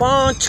5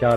4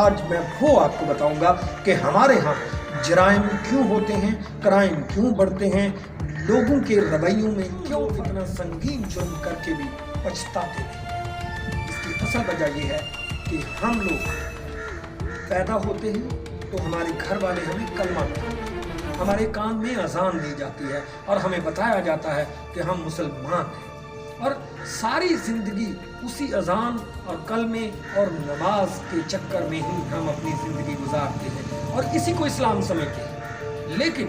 آج میں وہ آپ کو بتاؤں گا کہ ہمارے ہاں جرائم کیوں ہوتے ہیں, کرائم کیوں بڑھتے ہیں, لوگوں کے رویوں میں کیوں اتنا سنگین جرم کر کے بھی پچھتاتے نہیں. اس کی اصل وجہ یہ ہے کہ ہم لوگ پیدا ہوتے ہیں تو ہمارے گھر والے ہمیں کلمہ پڑھاتے ہیں, ہمارے کان میں اذان دی جاتی ہے اور ہمیں بتایا جاتا ہے کہ ہم مسلمان ہیں, اور ساری زندگی اسی اذان اور کلمے اور نماز کے چکر میں ہی ہم اپنی زندگی گزارتے ہیں اور اسی کو اسلام سمجھتے ہیں. لیکن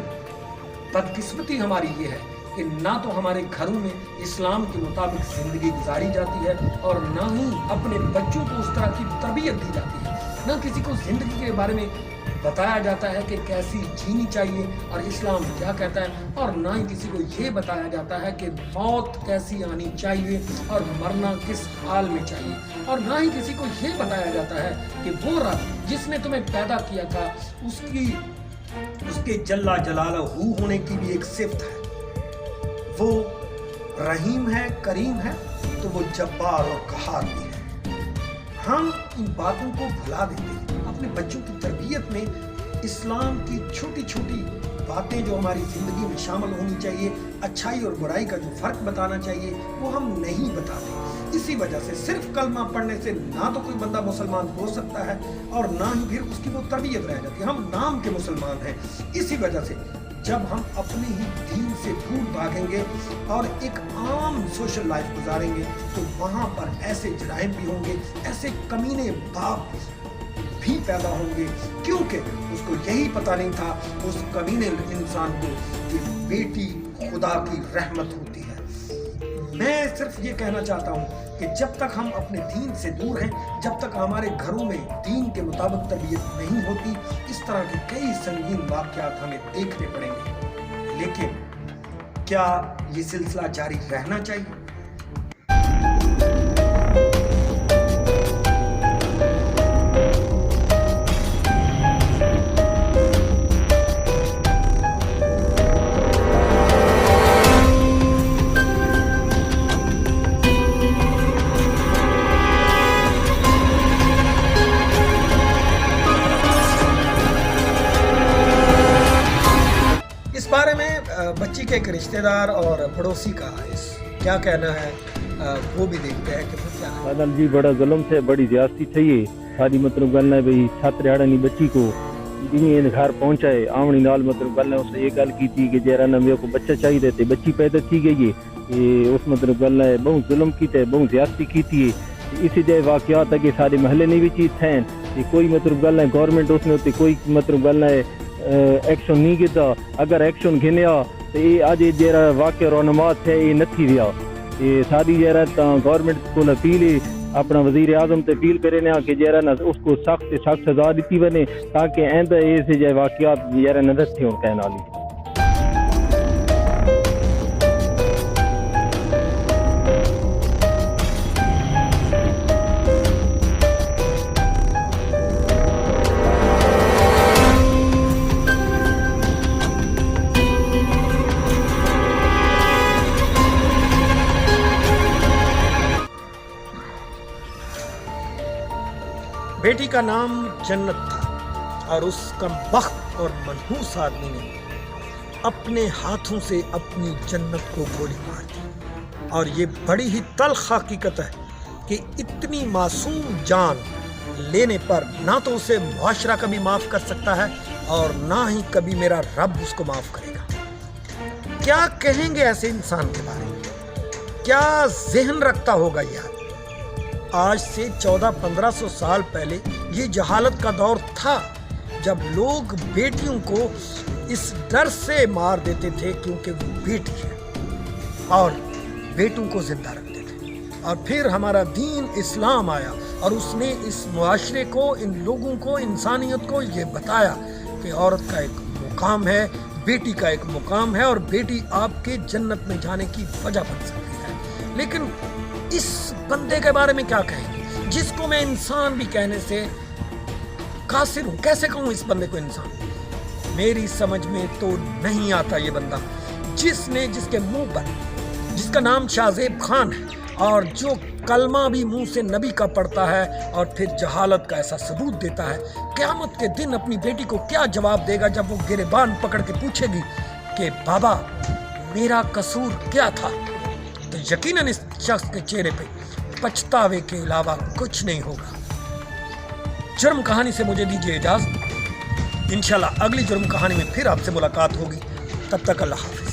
بدقسمتی ہماری یہ ہے کہ نہ تو ہمارے گھروں میں اسلام کے مطابق زندگی گزاری جاتی ہے اور نہ ہی اپنے بچوں کو اس طرح کی تربیت دی جاتی ہے, نہ کسی کو زندگی کے بارے میں بتایا جاتا ہے کہ کیسی جینی چاہیے اور اسلام کیا کہتا ہے, اور نہ ہی کسی کو یہ بتایا جاتا ہے کہ موت کیسی آنی چاہیے اور مرنا کس حال میں چاہیے, اور نہ ہی کسی کو یہ بتایا جاتا ہے کہ وہ رب جس نے تمہیں پیدا کیا تھا اس کے جلا جلالہ ہونے کی بھی ایک صفت ہے, وہ رحیم ہے, کریم ہے, تو وہ جبار اور قہار بھی ہے. ہم ان باتوں کو بھلا دیتے ہیں. اپنے بچوں کی تربیت میں اسلام کی چھوٹی چھوٹی باتیں جو ہماری زندگی میں شامل ہونی چاہیے, اچھائی اور برائی کا جو فرق بتانا چاہیے, وہ ہم نہیں بتاتے. اسی وجہ سے صرف کلمہ پڑھنے سے نہ تو کوئی بندہ مسلمان ہو سکتا ہے اور نہ ہی پھر اس کی وہ تربیت رہ جاتی ہے. ہم نام کے مسلمان ہیں. اسی وجہ سے جب ہم اپنے ہی دین سے دور بھاگیں گے اور ایک عام سوشل لائف گزاریں گے تو وہاں پر ایسے جرائم بھی ہوں گے, ایسے کمینے باپ بھی پیدا ہوں گے, کیونکہ اس کو یہی پتہ نہیں تھا اس کمینے انسان کو کہ بیٹی خدا کی رحمت ہوتی ہے. میں صرف یہ کہنا چاہتا ہوں کہ جب تک ہم اپنے دین سے دور ہیں, جب تک ہمارے گھروں میں دین کے مطابق تربیت نہیں ہوتی, اس طرح کے کئی سنگین واقعات ہمیں دیکھنے پڑیں گے. لیکن کیا یہ سلسلہ جاری رہنا چاہیے؟ بارے میں بچی کے ایک رشتہ دار اور پڑوسی کا کیا کہنا ہے وہ بھی دیکھتے ہیں کہ کیا ہے. بادل جی بڑا ظلم سے بڑی زیادتی تھی. ساری مطلب گل ہے بھئی چھت ریاڑنی بچی کو جنہیں گھر پہنچائے آمنی نال مطلب گل ہے اس نے یہ گل کی تھی کہ جیرا نمیوں کو بچہ چاہیے دیتے, بچی پیدا کی گئی ہے. اس مطلب گل ہے بہت ظلم کی تھے, بہت زیادتی کی تھی. اسی جائے واقعات ہے کہ سارے محلے نہیں بھی چیز تھیں کوئی مطلب گل ہے گورنمنٹ اس نے ہوتی کوئی مطلب گل ہے ایکشن نہیں کیتا. اگر ایکشن گھنیا تو یہ اج جیرا واقعہ رونمات ہے یہ نتھی ویا. یہ ساری جیرا گورنمنٹ کو اپیل اپنا وزیر اعظم تے اپیل کرے نا کہ جیرا نا اس کو سخت سے سخت سزا دیتی بنے تاکہ آئندہ ایسے جائے واقعات جیرا نہ تھے ان کہنا لی. بیٹی کا نام جنت تھا اور اس کم بخت اور منحوس آدمی نے اپنے ہاتھوں سے اپنی جنت کو گولی مار دی. اور یہ بڑی ہی تلخ حقیقت ہے کہ اتنی معصوم جان لینے پر نہ تو اسے معاشرہ کبھی معاف کر سکتا ہے اور نہ ہی کبھی میرا رب اس کو معاف کرے گا. کیا کہیں گے ایسے انسان کے بارے میں؟ کیا ذہن رکھتا ہوگا یہ آدمی؟ آج سے 1400-1500 سال پہلے یہ جہالت کا دور تھا جب لوگ بیٹیوں کو اس ڈر سے مار دیتے تھے کیونکہ وہ بیٹی ہے اور بیٹوں کو زندہ رکھتے تھے. اور پھر ہمارا دین اسلام آیا اور اس نے اس معاشرے کو, ان لوگوں کو, انسانیت کو یہ بتایا کہ عورت کا ایک مقام ہے, بیٹی کا ایک مقام ہے اور بیٹی آپ کے جنت میں جانے کی وجہ بن سکتی ہے. لیکن اس بندے کے بارے میں کیا کہیں گے جس کو میں انسان بھی کہنے سے قاصر ہوں؟ کیسے کہوں اس بندے کو انسان؟ میری سمجھ میں تو نہیں آتا یہ بندہ جس کے منہ پر, جس کا نام شاہ زیب خان ہے, اور جو کلمہ بھی منہ سے نبی کا پڑتا ہے اور پھر جہالت کا ایسا ثبوت دیتا ہے، قیامت کے دن اپنی بیٹی کو کیا جواب دے گا جب وہ گریبان پکڑ کے پوچھے گی کہ بابا میرا قصور کیا تھا؟ تو یقیناً اس شخص کے چہرے پہ پچھتاوے کے علاوہ کچھ نہیں ہوگا۔ جرم کہانی سے مجھے دیجیے اجازت، انشاءاللہ اگلی جرم کہانی میں پھر آپ سے ملاقات ہوگی، تب تک اللہ حافظ۔